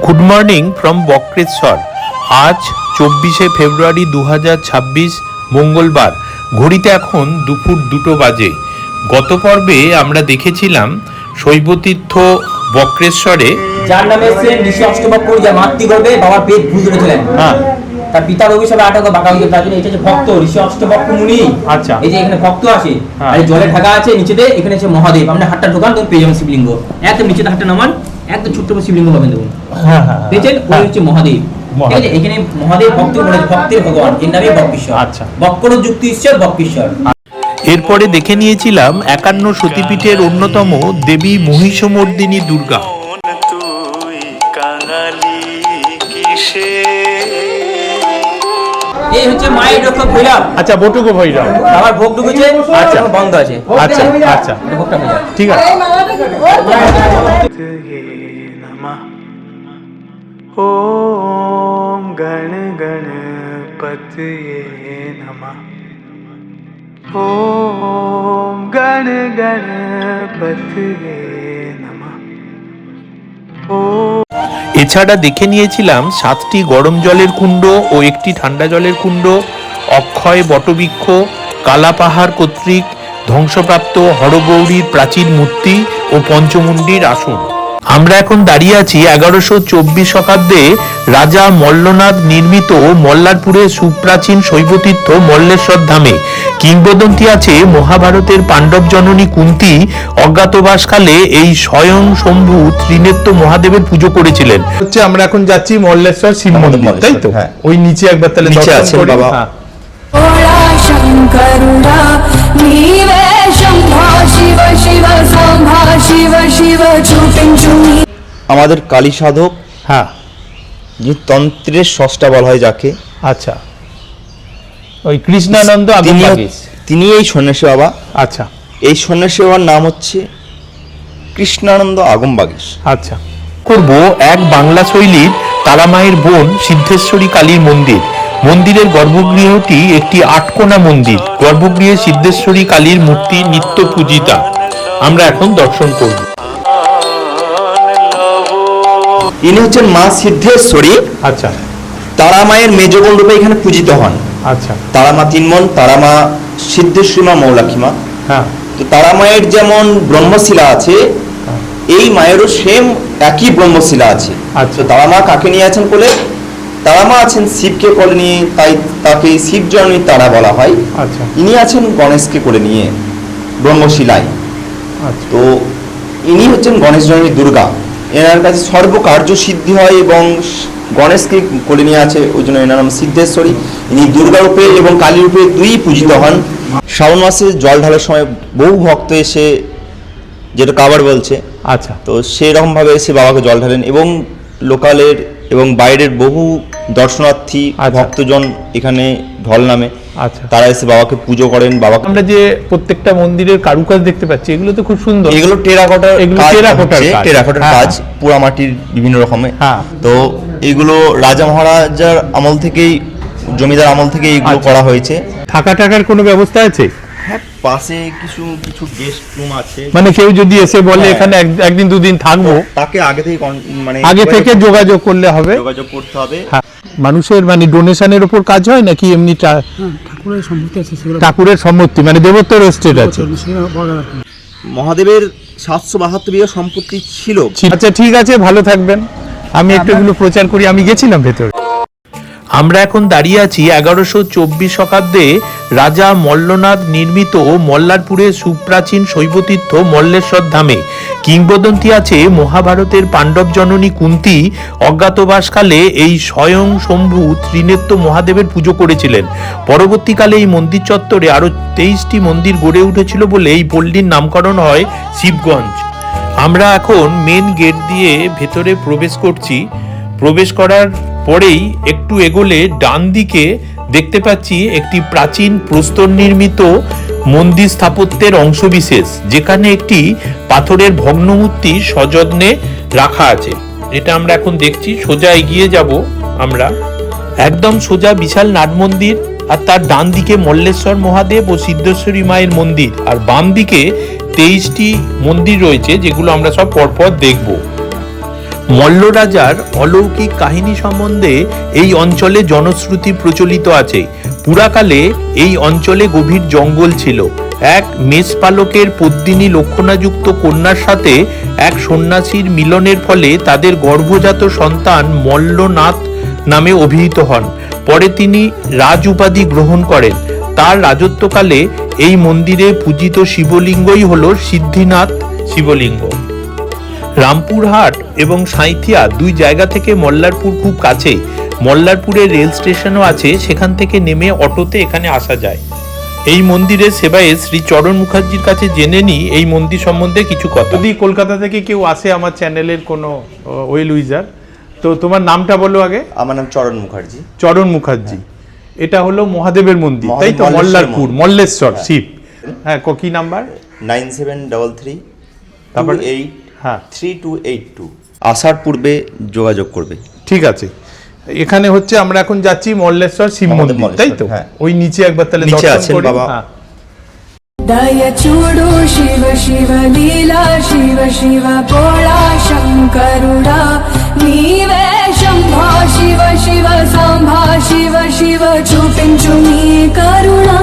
Good morning from Bakreshwar. আজ 24শে ফেব্রুয়ারি 2026 মঙ্গলবার। ঘড়িতে এখন দুপুর 2টো বাজে। গত পর্বে আমরা দেখেছিলাম শৈবতীর্থ বক্রেশ্বরে, যার নামে ছিলেন ঋষি অষ্টবক্র, যার মাতৃগর্ভে বাবার পেট ভুল ধরেছিলেন। তার পিতার অভিশাপে আটক বাঁকা হয়ে তার জন্য এটা যে ভক্ত ঋষি অষ্টবক্র মুনি। আচ্ছা, এই যে এখানে ভক্ত আসে আর জলে ঢাকা আছে, নিচেতে এখানে হচ্ছে মহাদেব। আপনি হাতটা ঢোকান তো পেয়ে যাবেন শিবলিঙ্গ। একদম নিচেতে হাতটা নামান, একদম ছোট্ট শিবলিঙ্গ পাবেন। দেখুন পেয়েছেন, ওই হচ্ছে মহাদেব। ঠিক আছে, এখানে মহাদেব ভক্ত মানে ভক্তের ভগবান, এর নামই বক্রেশ্বর। আচ্ছা, বক্র যুক্ত ঈশ্বর বক্রেশ্বর। এরপরে দেখে নিয়েছিলাম 51 সতীপীঠের অন্যতম দেবী মহিষমর্দিনী দুর্গা। এই হচ্ছে মায়ের রক্ষক ভৈরব। আচ্ছা, বটুকো ভৈরব। আবার ভোগ ঢুকেছে, আচ্ছা বন্ধ আছে। আচ্ছা আচ্ছা, ভোগটা হয়ে যায়। ঠিক আছে। ओम गण गणपतये नमः। ओम गण गणपतये नमः। এছাড়া দেখে নিয়েছিলাম 7টি গরম জলের কুণ্ড ও একটি ঠান্ডা জলের কুণ্ড, অক্ষয় বটবৃক্ষ, কালাপাহাড় কর্তৃক ধ্বংসপ্রাপ্ত হরগৌরীর প্রাচীন মূর্তি ও পঞ্চমুণ্ডির আসন। আমরা এখন দাঁড়িয়ে আছি 1124 শতাব্দে রাজা মল্লনাথ নির্মিত মল্লারপুরের সুপ্রাচীন শৈবতীর্থ মল্লেশ্বর ধামে। কিংবদন্তি আছে মহাভারতের পাণ্ডব জননী কুন্তী অজ্ঞাতবাসকালে এই স্বয়ং শম্ভু ত্রিনেত্র মহাদেবের পুজো করেছিলেন। হচ্ছে আমরা এখন যাচ্ছি মল্লেশ্বর শিব মন্দির, তাই তো? ওই নিচে একবার তাহলে দর্শন করি। আমাদের কালী সাধক, হ্যাঁ, যে তন্ত্রের স্রষ্টা বলা হয় যাকে, আচ্ছা, ওই কৃষ্ণানন্দ তিনি এই সন্ন্যাসী বাবা। আচ্ছা, এই সন্ন্যাসী বাবার নাম হচ্ছে কৃষ্ণানন্দ আগমবাগীশ। আচ্ছা, করব এক বাংলা শৈলীর তারামায়ের বোন সিদ্ধেশ্বরী কালীর মন্দির। মন্দিরের গর্ভগৃহটি একটি 8 মন্দির। গর্ভগৃহে সিদ্ধেশ্বরী কালীর মূর্তি নিত্য পূজিতা। আমরা এখন দর্শন করব। ইনি হচ্ছেন মা সিদ্ধেশ্বরী। আচ্ছা, তারামায়ের মেজবোন রূপে এখানে পূজিত হন। আচ্ছা, তারামা তিনমন, তারামা সিদ্ধেশ্বরী মা মৌলাক্ষী মা। হ্যাঁ, তো তারামায়ের যেমন ব্রহ্মশিলা আছে, এই মায়েরও সেম একই ব্রহ্মশিলা আছে। আচ্ছা, তো তারামা কাকে নিয়ে আছেন বলে, তারামা আছেন শিবকে কোলে নিয়ে, তাই তাকে শিব জননী তারা বলা হয়। আচ্ছা, ইনি আছেন গণেশকে কোলে নিয়ে ব্রহ্মশিলায়। আচ্ছা, তো ইনি হচ্ছেন গণেশ জননী দুর্গা। এনার কাছে সর্বকার্য সিদ্ধি হয় এবং গণেশকে কোলে নিয়ে আছে, ওই জন্য এনার নাম সিদ্ধেশ্বরী। ইনি দুর্গা রূপে এবং কালী রূপে দুই পূজিত হন। শ্রাবণ মাসে জল ঢালার সময় বহু ভক্ত এসে, যেটা কাবার বলছে, আচ্ছা, তো সেরকম ভাবে এসে বাবাকে জল ঢালেন এবং লোকালের এবং বাইরের বহু দর্শনার্থী ভক্তজন এখানে ঢল নামে। আচ্ছা, তারা এসে বাবাকে পুজো করেন। বাবাকে আমরা যে প্রত্যেকটা মন্দিরের কারুকাজ দেখতে পাচ্ছি, এগুলো তো খুব সুন্দর। এগুলো টেরাকোটার কাজ, পোড়া মাটির বিভিন্ন রকমের। তো এগুলো রাজা মহারাজার আমল থেকেই, জমিদার আমল থেকে এগুলো করা হয়েছে। থাকা টাকার কোনো ব্যবস্থা আছে? হ্যাঁ, পাশে কিছু কিছু গেস্ট রুম আছে। মানে কেউ যদি এসে বলে এখানে একদিন দুদিন থাকবো, তাকে আগে থেকে মানে আগে থেকে যোগাযোগ করলে হবে, যোগাযোগ করতে হবে। মানুষের মানে ডোনেশনের উপর কাজ হয় নাকি এমনি ঠাকুরের সম্মতি, মানে দেবত্ব রেজিস্ট্রেড আছে? মহাদেবের 772 বিঘা সম্পত্তি ছিল। আচ্ছা, ঠিক আছে, ভালো থাকবেন। আমি একটু এগুলো প্রচার করি। আমি গেছিলাম ভেতরে। আমরা এখন দাঁড়িয়ে আছি 1124 শতাব্দে রাজা মল্লনাথ নির্মিত মল্লারপুরের সুপ্রাচীন শৈবতীর্থ মল্লেশ্বর ধামে। কিংবদন্তি আছে মহাভারতের পাণ্ডব জননী কুন্তী অজ্ঞাতবাসকালে এই স্বয়ং শম্ভু ত্রিনেত্র মহাদেবের পুজো করেছিলেন। পরবর্তীকালে এই মন্দির চত্বরে আরো 23টি মন্দির গড়ে উঠেছিল বলে এই পল্লীর নামকরণ হয় শিবগঞ্জ। আমরা এখন মেন গেট দিয়ে ভেতরে প্রবেশ করছি। প্রবেশ করার পরেই একটু এগোলে ডান দিকে দেখতে পাচ্ছি একটি প্রাচীন প্রস্তর নির্মিত মন্দির স্থাপত্যের অংশবিশেষ, যেখানে একটি পাথরের ভগ্নমূর্তি সযত্নে রাখা আছে। এটা আমরা এখন দেখছি। সোজা এগিয়ে যাব আমরা, একদম সোজা বিশাল নাট মন্দির, আর তার ডান দিকে মল্লেশ্বর মহাদেব ও সিদ্ধেশ্বরী মায়ের মন্দির, আর বাম দিকে 23টি মন্দির রয়েছে, যেগুলো আমরা সব পরপর দেখব। মল্ল রাজার অলৌকিক কাহিনী সম্বন্ধে এই অঞ্চলে জনশ্রুতি প্রচলিত আছে। পুরাকালে এই অঞ্চলে গভীর জঙ্গল ছিল। এক মেষপালকের পদ্মিনী লক্ষণাযুক্ত কন্যার সাথে এক সন্ন্যাসীর মিলনের ফলে তাদের গর্ভজাত সন্তান মল্লনাথ নামে অভিহিত হন। পরে তিনি রাজ উপাধি গ্রহণ করেন। তার রাজত্বকালে এই মন্দিরে পূজিত শিবলিঙ্গই হল সিদ্ধিনাথ শিবলিঙ্গ। রামপুরহাট এবং সাঁইথিয়া দুই জায়গা থেকে মল্লারপুর খুব কাছেই। মল্লারপুরে রেল স্টেশনও আছে, সেখান থেকে নেমে অটোতে এখানে আসা যায়। এই মন্দিরের সেবায়ে শ্রী চরণ মুখার্জির কাছে জেনে নিই এই মন্দির সম্বন্ধে কিছু কথা। যদি কলকাতা থেকে কেউ আসে আমার চ্যানেলের কোনো ওয়েল উইজার, তো তোমার নামটা বলো আগে। আমার নাম চরণ মুখার্জি। চরণ মুখার্জি। এটা হলো মহাদেবের মন্দির, তাই তো? মহাদেব মল্লারপুর, মন্দির। মল্লেশ্বর শিব। হ্যাঁ, কি নাম্বার? 9733 তারপর? 28 হ্যাঁ। 3282। আসার পূর্বে যোগাযোগ করবে। ঠিক আছে। এখানে হচ্ছে আমরা এখন যাচ্ছি মল্লেশ্বর শিব মহাদেব মন্দির, তাই তো? মল্লেশ্বর, হ্যাঁ। ওই নিচে একবার তাহলে নিচে দর্শন আছেন করি। বাবা। হ্যাঁ। दय चूडु शिव शिव लीला शिव शिव भोळा शङ्करुडा नीवे शम्भो शिव शिव साम्भा शिव शिव చూపించు నీ కరుణా।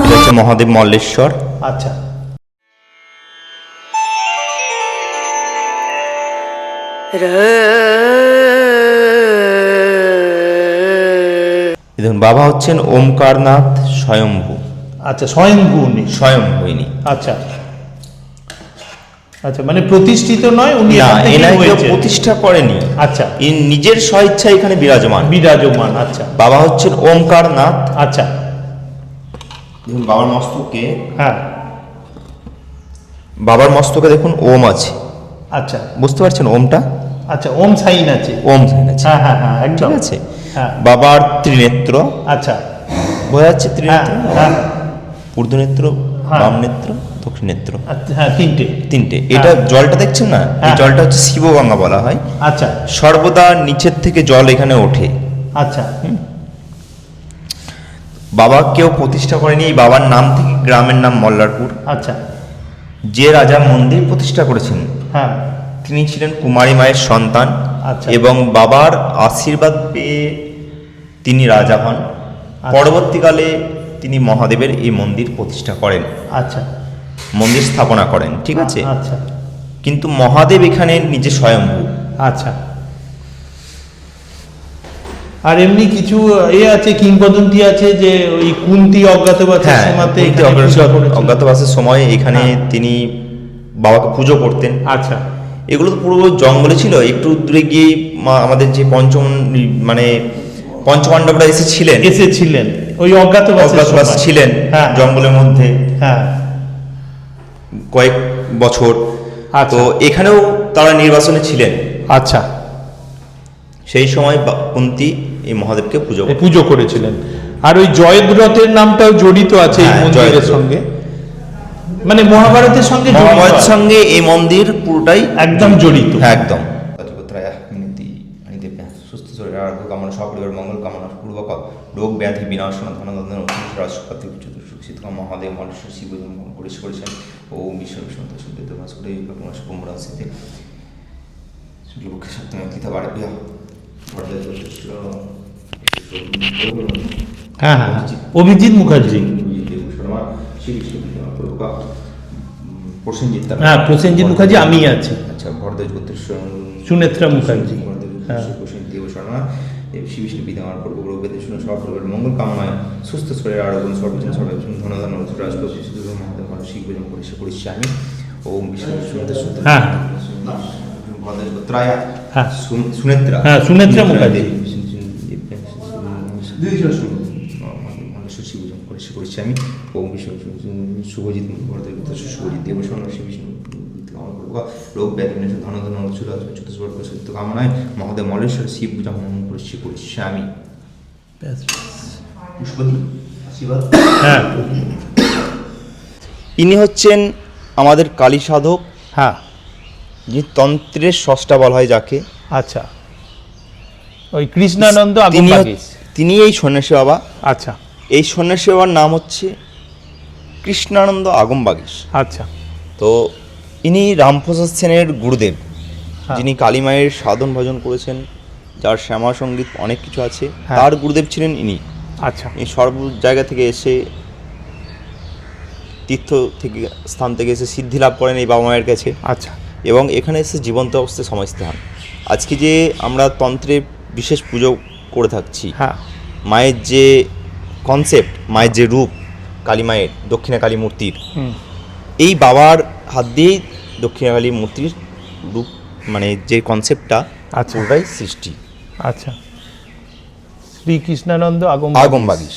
এটা হচ্ছে মহাদেব মল্লেশ্বর। আচ্ছা। দেখুন, বাবা হচ্ছেন ওমকারনাথ স্বয়ম্ভু। আচ্ছা, স্বয়ংভূ উনি। স্বয়ম্ভূইনি। আচ্ছা আচ্ছা, মানে প্রতিষ্ঠিত নয়, উনি না, এখান থেকেই এনাকে কেউ হয়েছে। প্রতিষ্ঠা করেনি। আচ্ছা, ইনি নিজের স্বইচ্ছা এখানে বিরাজমান। বিরাজমান। আচ্ছা বাবা হচ্ছেন ওমকারনাথ। আচ্ছা। দেখুন বাবার মস্তকে, হ্যাঁ। বাবার মস্তকে দেখুন ওম আছে। আচ্ছা বুঝতে পারছেন ওমটা? আচ্ছা, ওম সাইন আছে। ওম sign আছে। হ্যাঁ হ্যাঁ হ্যাঁ, একদম। ঠিক আছে। হ্যাঁ। বাবার ত্রিনেত্র আচ্ছা। বোঝা যাচ্ছে? হ্যাঁ ত্রিনেত্র, হ্যাঁ ঊর্ধ্বনেত্র, হ্যাঁ। বাম নেত্র, দক্ষিণ নেত্র, আচ্ছা, হ্যাঁ, তিনটে। তিনটে। এটা জলটা দেখছেন না, এই হ্যাঁ। জলটা হচ্ছে শিবগঙ্গা বলা হয়। আচ্ছা সর্বদা নিচের থেকে জল এখানে ওঠে। আচ্ছা। বাবা কেউ প্রতিষ্ঠা করেনি, এই বাবার নাম থেকে গ্রামের নাম মল্লারপুর। আচ্ছা। যে রাজা মন্দির প্রতিষ্ঠা করেছেন হ্যাঁ। তিনি ছিলেন কুমারী মায়ের সন্তান। আচ্ছা। এবং বাবার আশীর্বাদ পেয়ে তিনি রাজা হন। পরবর্তীকালে তিনি মহাদেবের এই মন্দির প্রতিষ্ঠা করেন, আচ্ছা। মন্দির স্থাপনা করেন। ঠিক আছে। আচ্ছা কিন্তু মহাদেব এখানে নিজে স্বয়ম্ভূ। আচ্ছা। আর এমনি কিছু আছে, কিংবদন্তি আছে যে ওই কুন্তি অজ্ঞাতবাসের হ্যাঁ, সময়তে কুন্তি এখানে পূজা করেছিলেন। অজ্ঞাতবাসের সময় এখানে হ্যাঁ। তিনি বাবাকে পুজো করতেন। আচ্ছা এগুলো তো পুরো জঙ্গলে ছিল। একটু দূরে গিয়ে আমাদের যে মানে পঞ্চপাণ্ডবরা এসেছিলেন ওই অজ্ঞাতবাসের অজ্ঞাতবাস সময়। ছিলেন হ্যাঁ। জঙ্গলের মধ্যে হ্যাঁ। কয়েক বছর। আচ্ছা। তো এখানেও তারা নির্বাসনে ছিলেন। আচ্ছা। সেই সময় কুন্তী এই মহাদেবকে পুজো করেছিলেন। আর ওই জয়দ্রথের নামটাও জড়িত আছে এই হ্যাঁ, মন্দিরের জয়দ্রথ। সঙ্গে, মানে মহাভারতের সঙ্গে জড়িত মহাভারতের আছে। সঙ্গে এই মন্দির পুরোটাই একদম জড়িত। হ্যাঁ, একদম। সুস্থ শরীর আরোগ্য কামনা, সপরিবার মঙ্গল কামনা, পূর্বক রোগ ব্যাধি বিনাশনা, ধনধান্য রাজসুখাতি শীত মহাদেব মল্লেশ্বর শিব করেছেন। ও বিশ্ব বিষ্ণু সুবিধ মাস করে কুম্ভরাশিতে সূর্যপক্ষে সপ্তমী অঙ্কিতা বাড়ে বিয়া। হ্যাঁ হ্যাঁ, অভিজিৎ মুখার্জি। প্রসেনজিৎ। হ্যাঁ, প্রসেনজিৎ মুখার্জি আমি আছি। আচ্ছা, ভরদ্বাজ গোত্রের সুনেত্রা মুখার্জি। হ্যাঁ। শ্রী বিষ্ণু বিধান পূর্ব গ্রহ বেদে শুনে সব পরিবার মঙ্গল কামনায় সুস্থ শরীর আরোগ্য সর্বজন সর্বজন ধনধান রাজপ্রভু মহাদেব মানুষ শিখ ভোজন করেছি আমি। ওম বিষ্ণু হ্যাঁ। ভরদ্বাজ গোত্রায়। হ্যাঁ। সুনেত্রা। হ্যাঁ, সুনেত্রা মুখার্জি। মানুষের শিব ভোজন করেছি আমি। ওম বিষ্ণু শুভজিৎ ভরদ্বাজ গোত্র শুভজিৎ দেবস্বর্ণ শ্রী বিষ্ণু রোগ ব্যাধি ধন ধন চতুর্বর্গ সত্য কামনায় মহাদেব মল্লেশ্বর শিব পূজা করেছি আমি। হ্যাঁ। ইনি হচ্ছেন আমাদের কালী সাধক। হ্যাঁ। যিনি তন্ত্রের স্রষ্টা বলা হয় যাকে। আচ্ছা, ওই কৃষ্ণানন্দ তিনি আগমবাগীশ। তিনি এই সন্ন্যাসী বাবা। আচ্ছা। এই সন্ন্যাসী বাবার নাম হচ্ছে কৃষ্ণানন্দ আগমবাগীশ। আচ্ছা। তো ইনি রামপ্রসাদ সেনের গুরুদেব। যিনি কালী মায়ের সাধন ভজন করেছেন, যার শ্যামা সঙ্গীত অনেক কিছু আছে, হ্যাঁ। তার গুরুদেব ছিলেন ইনি। আচ্ছা এই সর্ব জায়গা থেকে এসে, তীর্থ থেকে স্থান থেকে এসে সিদ্ধি লাভ করেন এই বাবা মায়ের কাছে, আচ্ছা এবং এখানে এসে জীবন্ত অবস্থায় সমাহিত হন। আজকে যে আমরা তন্ত্রে বিশেষ পুজো করে থাকছি, হ্যাঁ মায়ের যে কনসেপ্ট, মায়ের যে রূপ, কালী মায়ের দক্ষিণা কালী মূর্তির, হুম এই বাবার হাত দিয়েই দক্ষিণা কালী মূর্তির রূপ, মানে যে কনসেপ্টটা আচ্ছা। পুরোটাই সৃষ্টি। আচ্ছা শ্রীকৃষ্ণানন্দ আগমবাগীশ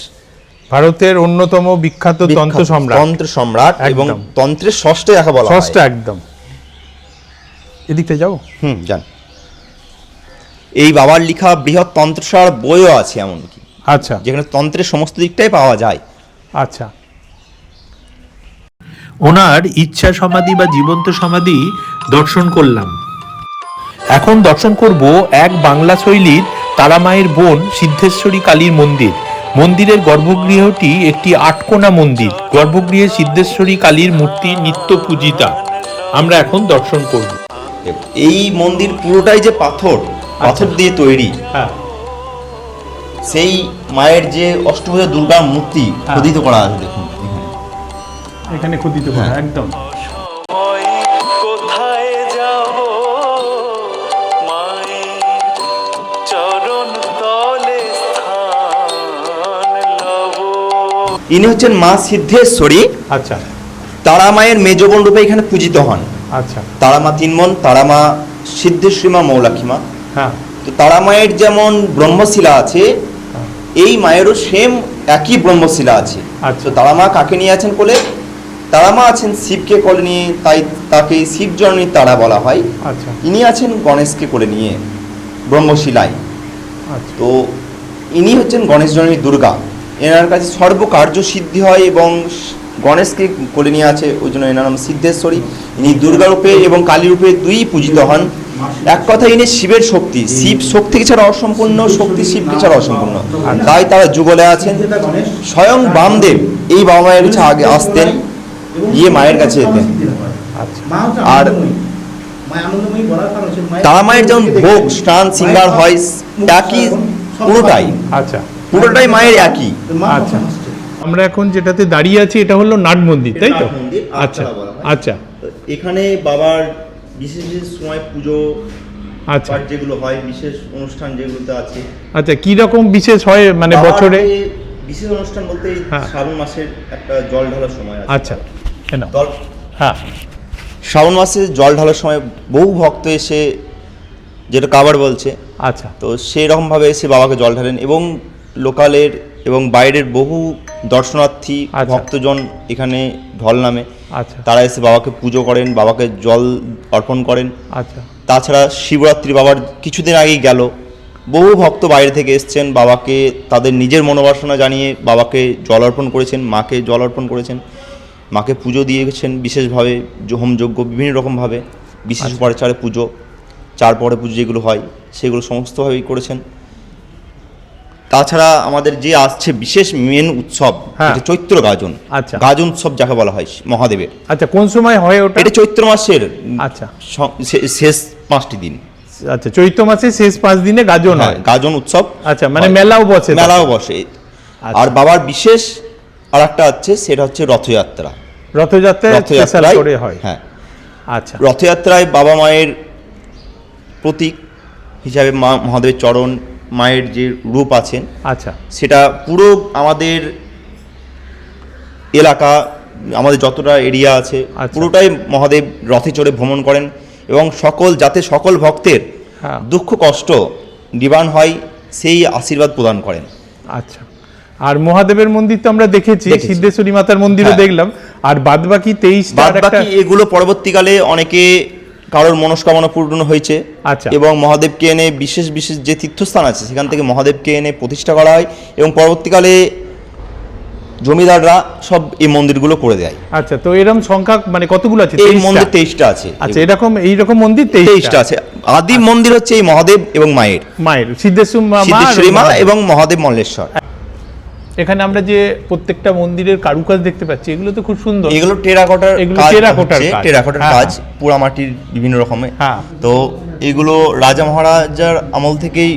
ভারতের অন্যতম বিখ্যাত তন্ত্র সম্রাট, তন্ত্র সম্রাট এবং একদম। তন্ত্রের ষষ্ঠ দেখা বলা হয়। ষষ্ঠ একদম। এদিকটা যাও। জান। এই বাবার লেখা বৃহৎ তন্ত্রসার বইও আছে এমনকি, আচ্ছা যেখানে তন্ত্রের সমস্ত দিকটাই পাওয়া যায়। আচ্ছা ওনার ইচ্ছা সমাধি বা জীবন্ত সমাধি দর্শন করলাম। এখন দর্শন করব এক বাংলা শৈলীর তারামায়ের বোন সিদ্ধেশ্বরী কালীর মন্দির। মন্দিরের গর্ভগৃহটি একটি আটকোনা মন্দির। গর্ভগৃহে সিদ্ধেশ্বরী কালীর মূর্তি নিত্য পূজিতা। আমরা এখন দর্শন করব। এই মন্দির পুরোটাই যে পাথর দিয়ে তৈরি। হ্যাঁ সেই মায়ের যে অষ্টভুজা দুর্গা মূর্তি খোদিত করা আছে, দেখুন এখানে খোদিত করা একদম। কোথায় যাব মায়ের চরণ তলে স্থান লব। ইনি হচ্ছেন মা সিদ্ধেশ্বরী, আচ্ছা তারা মায়ের মেজ বোন রূপে এখানে পূজিত হন। আচ্ছা তারা মা তিন বোন, তারা মা সিদ্ধেশ্বরী মা, মৌলাক্ষী মা। হ্যাঁ তো তারা মায়ের যেমন ব্রহ্মশিলা আছে, এই মায়েরও সেম একই ব্রহ্মশিলা আছে। আচ্ছা। তো তারা মা কাকে নিয়ে আছেন কোলে? তারা মা আছেন শিবকে কোলে নিয়ে, তাই তাকে শিব জননী তারা বলা হয়। আচ্ছা ইনি আছেন গণেশকে কোলে নিয়ে ব্রহ্মশিলায়। আচ্ছা তো ইনি হচ্ছেন গণেশ জননী দুর্গা। এনার কাছে সর্বকার্য সিদ্ধি হয় এবং গণেশকে কোলে নিয়ে আছে, ওই জন্য এনার নাম সিদ্ধেশ্বরী। ইনি দুর্গা রূপে এবং কালী রূপে দুই পূজিত হন। এক কথা, ইনি শিবের শক্তি। শিব শক্তি ছাড়া অসম্পূর্ণ, শক্তি শিবকে ছাড়া অসম্পূর্ণ, তাই তারা যুগলে আছেন। স্বয়ং বামদেব এই বাবা মায়ের কাছে আগে আসতেন, গিয়ে মায়ের কাছে যেতেন। আর তারা মায়ের যেমন ভোগ স্নান সিঙ্গার হয় একই, আচ্ছা পুরোটাই মায়ের একই। আচ্ছা আমরা এখন যেটাতে দাঁড়িয়ে আছি এটা হলো নাট মন্দির, তাই তো? আচ্ছা আচ্ছা এখানে বাবার বিশেষ বিশেষ সময় পুজো আচ্ছা পাঠ যেগুলো হয়, বিশেষ অনুষ্ঠান যেগুলোতে আছে। আচ্ছা কি রকম বিশেষ হয় মানে বাবার বছরে? যে বিশেষ অনুষ্ঠান বলতে এই হ্যাঁ। শ্রাবণ মাসের একটা জল ঢালার সময় আছে। আচ্ছা এনাও। জল হ্যাঁ শ্রাবণ মাসে জল ঢালার সময় বহু ভক্ত এসে, যেটা কাবার বলছে, আচ্ছা তো সেই রকমভাবে এসে বাবাকে জল ঢালেন এবং লোকালের এবং বাইরের বহু দর্শনার্থী আচ্ছা। ভক্তজন এখানে ঢল নামে, আচ্ছা তারা এসে বাবাকে পুজো করেন, বাবাকে জল অর্পণ করেন। আচ্ছা তাছাড়া শিবরাত্রি বাবার কিছুদিন আগেই গেল, বহু ভক্ত বাইরে থেকে এসছেন, বাবাকে তাদের নিজের মনোবাসনা জানিয়ে বাবাকে জল অর্পণ করেছেন, মাকে জল অর্পণ করেছেন, মাকে পুজো দিয়েছেন বিশেষভাবে, হোমযজ্ঞ বিভিন্ন রকমভাবে, বিশেষ উপাচারে পুজো, চার পরে পুজো যেগুলো হয় সেগুলো সমস্তভাবেই করেছেন। তাছাড়া আমাদের যে আসছে বিশেষ মেন উৎসব, হ্যাঁ। এটা চৈত্র গাজন। আচ্ছা। গাজন উৎসব যাকে বলা হয় মহাদেবের, আচ্ছা কোন সময় হয় ওটা? এটা চৈত্র মাসের আচ্ছা শেষ 5টি দিন। আচ্ছা চৈত্র মাসে শেষ 5 দিনে গাজন হ্যাঁ, হয়। গাজন উৎসব। আচ্ছা মানে হয়। মেলাও বসে? মেলাও বসে। আচ্ছা। আর বাবার বিশেষ আর একটা আছে, সেটা হচ্ছে রথযাত্রা। রথযাত্রায় স্পেশাল রথযাত্রায় করে হয়? হ্যাঁ, আচ্ছা রথযাত্রায় বাবা মায়ের প্রতীক হিসাবে মা মহাদেবের চরণ, মায়ের যে রূপ আছেন, আচ্ছা সেটা পুরো আমাদের এলাকা, আমাদের যতটা এরিয়া আছে আচ্ছা। পুরোটাই মহাদেব রথে চড়ে ভ্রমণ করেন এবং যাতে সকল ভক্তের হ্যাঁ। দুঃখ কষ্ট নিবারণ হয় সেই আশীর্বাদ প্রদান করেন। আচ্ছা আর মহাদেবের মন্দির তো আমরা দেখেছি, দেখেছি। সিদ্ধেশ্বরী মাতার মন্দিরও হ্যাঁ। দেখলাম। আর বাদবাকি 23টা বাদ বাকি এগুলো পরবর্তীকালে অনেকে কারোর মনস্কামনা পূর্ণ হয়েছে। আচ্ছা। এবং মহাদেবকে এনে বিশেষ বিশেষ যে তীর্থস্থান আছে সেখান থেকে মহাদেবকে এনে প্রতিষ্ঠা করা হয় এবং পরবর্তীকালে জমিদাররা সব এই মন্দিরগুলো করে দেয়। আচ্ছা তো এরকম সংখ্যা মানে কতগুলো আছে? এই 23টা? মন্দির 23টা আছে। আচ্ছা এইরকম মন্দির 23টা আছে। আদি মন্দির হচ্ছে এই মহাদেব এবং মায়ের, মায়ের সিদ্ধেশ্বরী মা সিদ্ধেশ্বরী মা এবং মহাদেব মল্লেশ্বর। এখানে আমরা যে প্রত্যেকটা মন্দিরের কারুকাজ দেখতে পাচ্ছি, এগুলো তো খুব সুন্দর। এগুলো টেরাকোটার এগুলো কাজ, টেরাকোটার হচ্ছে কাজ। টেরাকোটার হ্যাঁ, কাজ, হ্যাঁ। পোড়ামাটির বিভিন্ন রকমের। হ্যাঁ। তো এগুলো রাজা মহারাজার আমল থেকেই,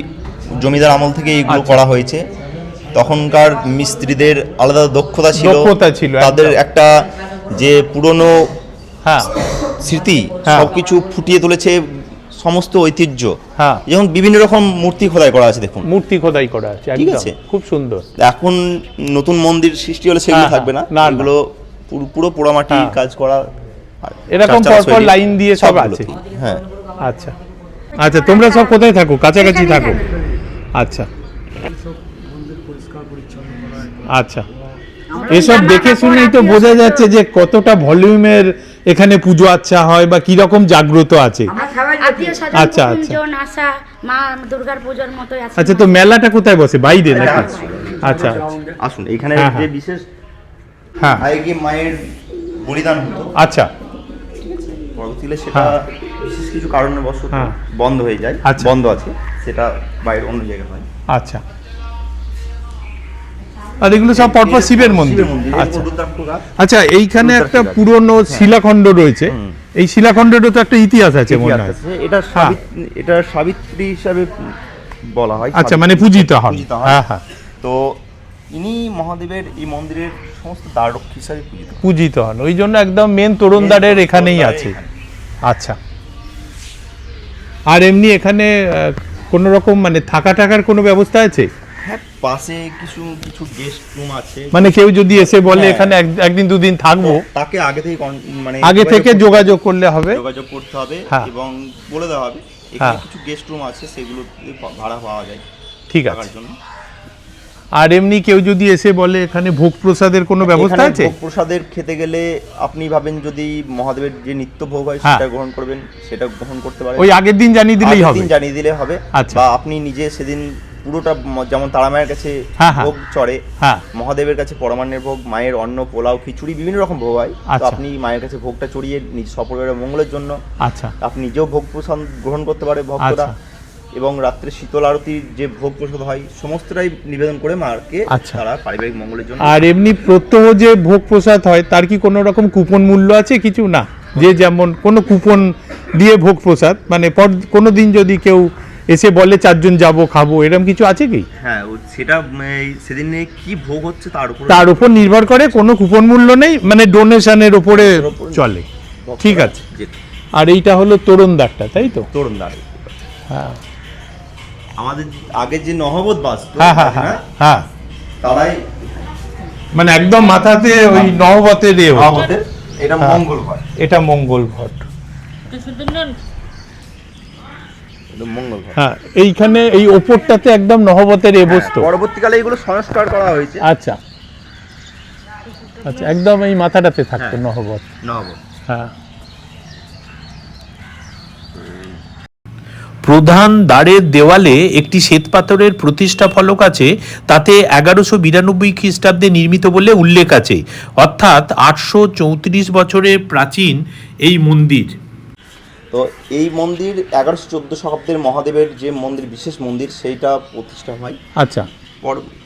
জমিদার আমল থেকে এগুলো আচ্ছা। করা হয়েছে। তখনকার মিস্ত্রিদের আলাদা দক্ষতা ছিল, তাদের একদম। একটা যে পুরনো হ্যাঁ স্মৃতি হ্যাঁ। সবকিছু ফুটিয়ে তুলেছে, সমস্ত ঐতিহ্য। হ্যাঁ। যেমন বিভিন্ন রকম মূর্তি খোদাই করা আছে, দেখুন। মূর্তি খোদাই করা আছে, ঠিক একদম আছে। খুব সুন্দর। এখন নতুন মন্দির সৃষ্টি হলে সেগুলো হ্যাঁ, থাকবে না, না, না। এগুলো পুরো পোড়ামাটির হ্যাঁ। কাজ করা। আর এরকম চার চারা পরপর শৈলী লাইন দিয়ে সব আছে। সবগুলোতেই, হ্যাঁ। আচ্ছা আচ্ছা, তোমরা সব কোথায় থাকো? কাছাকাছি থাকো? আচ্ছা আচ্ছা, এসব দেখে শুনেই তো বোঝা যাচ্ছে যে কতটা ভলিউমের এখানে পুজো আচ্ছা হয় বা কি রকম জাগ্রত আছে। আত্মীয় স্বজন আচ্ছা, আচ্ছা। কুটুমজন আসা মা দুর্গার পূজার মতোই আছে। আচ্ছা, তো মেলাটা কোথায় বসে? বাইরে নাকি? আচ্ছা আসুন, এখানে হ্যাঁ, যে হ্যাঁ। বিশেষ হ্যাঁ আগে মায়ের বলিদান হতো, আচ্ছা পরবর্তীকালে সেটা হ্যাঁ। বিশেষ কিছু কারণবশত হ্যাঁ। বন্ধ হয়ে যায়, আচ্ছা। বন্ধ আছে, সেটা বাইরে অন্য জায়গায় হয়। আচ্ছা, আর এগুলো সব পরপর শিবের মন্দির? শিবের মন্দির, আচ্ছা এরপর রুদ্রাক্ষ গাছ। আচ্ছা, এইখানে একটা রুদ্রাক্ষ গাছ। পুরনো শিলাখণ্ড রয়েছে। এই শিলাখণ্ডেরও তো একটা ইতিহাস আছে মনে ইতিহাস হয়। আছে। এটা হ্যাঁ। এটা সাবিত্রী হিসাবে বলা হয়। আচ্ছা, মানে পূজিত হন। পূজিত হন। হ্যাঁ হ্যাঁ, তো ইনি মহাদেবের এই মন্দিরের সমস্ত দ্বাররক্ষী হিসাবে পূজিত। পূজিত হন, ওই জন্য একদম মেন তোরণদ্বারের এখানেই আছে। আচ্ছা, আর এমনি এখানে কোনো রকম মানে থাকার কোনো ব্যবস্থা আছে? হ্যাঁ, পাশে কিছু কিছু গেস্ট রুম আছে। মানে কেউ যদি এসে বলে হ্যাঁ। এখানে একদিন দুদিন থাকবো, তাকে আগে থেকে মানে আগে থেকে যোগাযোগ করলে হবে? যোগাযোগ করতে হবে হ্যাঁ। এবং বলে দেওয়া হবে। এখানে হ্যাঁ। কিছু গেস্ট রুম আছে, সেগুলো ভাড়া পাওয়া যায় ঠিক থাকার আছে। জন্য। আর এমনি কেউ যদি এসে বলে এখানে ভোগ প্রসাদের কোনো ব্যবস্থা এখানে আছে? ভোগ প্রসাদের খেতে গেলে আপনি ভাবেন যদি মহাদেবের যে নিত্য ভোগ হয় হ্যাঁ। সেটা গ্রহণ করবেন, সেটা গ্রহণ করতে পারেন। ওই আগের দিন জানিয়ে দিলেই আগের হবে? দিন জানিয়ে দিলে হবে। আচ্ছা। বা আপনি নিজে সেদিন পুরোটা যেমন তারা মায়ের কাছে হ্যাঁ, হ্যাঁ। ভোগ চড়ে, হ্যাঁ। মহাদেবের কাছে পরমান্নের ভোগ, মায়ের অন্ন, পোলাও, খিচুড়ি, বিভিন্ন রকম ভোগ হয়। তো আচ্ছা। আপনি মায়ের কাছে ভোগটা চড়িয়ে নিজ সপরিবারের মঙ্গলের জন্য আচ্ছা আপনি নিজেও ভোগ প্রসাদ গ্রহণ করতে পারে ভক্তরা। আচ্ছা। এবং রাত্রে শীতল আরতির যে ভোগ প্রসাদ হয় সমস্তটাই নিবেদন করে মাকে আচ্ছা। তারা পারিবারিক মঙ্গলের জন্য। আর এমনি প্রত্যহ যে ভোগ প্রসাদ হয় তার কি কোনো রকম কুপন মূল্য আছে? কিছু না, যে যেমন কোনো কুপন দিয়ে ভোগ প্রসাদ, মানে কোনো দিন যদি কেউ এসে বলে 4 জন যাবো খাবো, এরকম কিছু আছে কি? হ্যাঁ, সেটা সেদিনে কি ভোগ হচ্ছে তার উপর নির্ভর করে, কোনো কুপন মূল্য নেই, মানে ডোনেশনের উপরে চলে। ঠিক আছে। আর এইটা হলো তোরণদ্বারটা, তাই তো? তোরণদ্বার। হ্যাঁ আমাদের আগে যে নহবত বাস, হ্যাঁ হ্যাঁ হ্যাঁ হ্যাঁ, তারাই মানে একদম মাথাতে ওই নহবতের নহবতের এটা হ্যাঁ। মঙ্গল হয়, এটা মঙ্গল ঘট। এটা মঙ্গল হয়। হ্যাঁ, এইখানে এই ওপরটাতে একদম নহবতের বস্তু। পরবর্তীকালে এগুলো সংস্কার করা হয়েছে। আচ্ছা আচ্ছা, একদম এই মাথাটাতে থাকতো নহবত। নহবত। হ্যাঁ, প্রধান দ্বারের দেওয়ালে একটি শ্বেতপাথরের প্রতিষ্ঠা ফলক আছে, তাতে 1192 খ্রিস্টাব্দে নির্মিত বলে উল্লেখ আছে, অর্থাৎ 834 বছরের প্রাচীন এই মন্দির। তো এই মন্দির 1114 শতাব্দীর মহাদেবের যে মন্দির, বিশেষ মন্দির, সেইটা প্রতিষ্ঠা হয়। আচ্ছা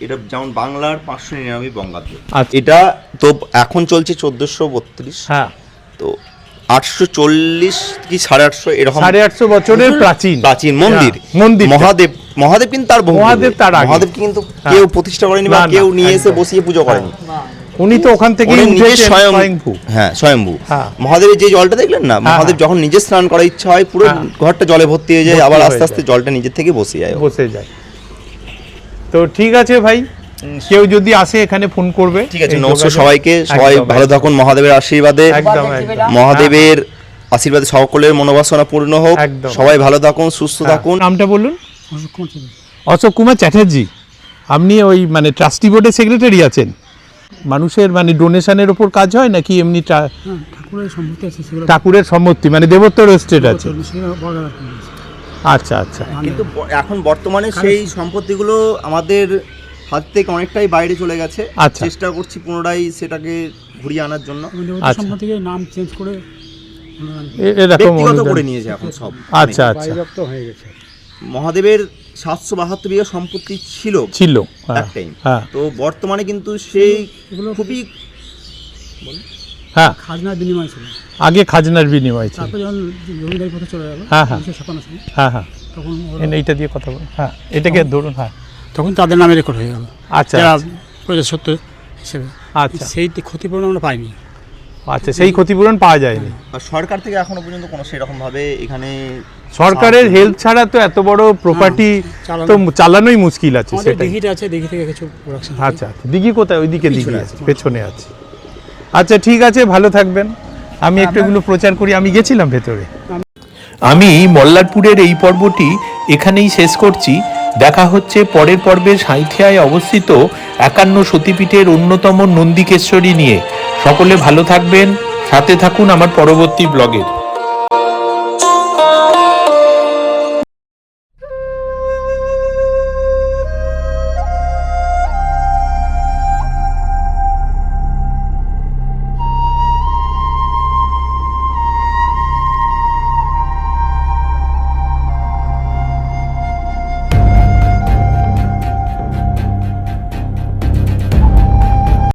এটা যেমন বাংলার 599 বঙ্গাব্দ। আচ্ছা। এটা তো এখন চলছে 1432। হ্যাঁ, তো 840 কি 850 এরকম 850 বছরের প্রাচীন মন্দির। হ্যাঁ, মন্দির। মহাদেব কিন্তু তার বহু মহাদেব তার আগে। মহাদেব কিন্তু হ্যাঁ। কেউ প্রতিষ্ঠা করেনি বা না, না, কেউ নিয়ে এসে একদম। বসিয়ে পুজো করেনি। উনি তো ওখান থেকে উনি নিজে স্বয়ংভূ। হ্যাঁ, স্বয়ম্ভু। হ্যাঁ। মহাদেবের যে জলটা দেখলেন না, মহাদেব যখন নিজে স্নান করার ইচ্ছা হয় পুরো হ্যাঁ। ঘরটা জলে ভর্তি হয়ে যায়, ভর্তি আবার হয়ে আস্তে আস্তে যায়। জলটা নিজের থেকে বসে যায়। বসে যায়। তো ঠিক আছে ভাই, কেউ যদি আসে এখানে ফোন করবে। ঠিক আছে, এই নমস্কার যোগাযোগ- সবাইকে। সবাই একদম, ভালো থাকুন মহাদেবের আশীর্বাদে। একদম একদম। মহাদেবের আশীর্বাদে সকলের মনোবাসনা পূর্ণ হোক। একদম। সবাই ভালো থাকুন, সুস্থ হ্যাঁ। থাকুন। নামটা বলুন। অশোক কুমার চ্যাটার্জি। আপনি ওই মানে ট্রাস্টি বোর্ডের সেক্রেটারি আছেন? মানুষের মানে ডোনেশনের ওপর কাজ হয় নাকি এমনি? ঠাকুরের সম্মতি মানে দেবোত্তর এস্টেট আছে। আচ্ছা আচ্ছা, কিন্তু এখন বর্তমানে সেই সম্পত্তিগুলো আমাদের হাত থেকে অনেকটাই বাইরে চলে গেছে। আচ্ছা। চেষ্টা করছি পুনরায় সেটাকে ঘুরিয়ে আনার জন্য। আচ্ছা। নাম চেঞ্জ করে এরকম ব্যক্তিগত অনুদান। করে নিয়েছে এখন সব। আচ্ছা আচ্ছা, বাজেয়াপ্ত হয়ে গেছে। মহাদেবের 772 বিঘা সম্পত্তি ছিল হ্যাঁ, এক টাইম, হ্যাঁ তো বর্তমানে কিন্তু সেই খুবই হ্যাঁ খাজনার বিনিময় ছিল। আগে খাজনার বিনিময় ছিল। তারপর যখন জমিদারি পথে চলে গেল হ্যাঁ, হ্যাঁ। 1956 সালে, হ্যাঁ হ্যাঁ তখন এইটা দিয়ে কথা বল। হ্যাঁ এটাকে ধরুন। হ্যাঁ তখন তাদের নামে রেকর্ড হয়ে গেল, আচ্ছা যারা আচ্ছা, প্রজাস্বত্ব হিসেবে। আচ্ছা সেই ক্ষতিপূরণ আমরা পাইনি। আচ্ছা সেই ক্ষতিপূরণ পাওয়া যায়নি। আর সরকার থেকে এখনো পর্যন্ত কোনো সেরকম ভাবে এখানে সরকারের হেল্প ছাড়া তো এত বড় প্রপার্টি চালানো- তো চালানোই মুশকিল আছে আমাদের সেটাই। দিঘিটা আছে, দিঘি থেকে কিছু প্রোডাকশন। আচ্ছা আচ্ছা, দিঘি কোথায়? ওইদিকে দিঘি আছে, পেছনে আছে। আচ্ছা ঠিক আছে, ভালো থাকবেন। আমি একটু এগুলো প্রচার করি, আমি গেছিলাম ভেতরে। আমি মল্লারপুরের এই পর্বটি এখানেই শেষ করছি। দেখা হচ্ছে পরের পর্বে সাঁইথিয়ায় অবস্থিত 51 সতীপীঠের অন্যতম নন্দিকেশ্বরী নিয়ে। সকলে ভালো থাকবেন, সাথে থাকুন আমার পরবর্তী ব্লগের।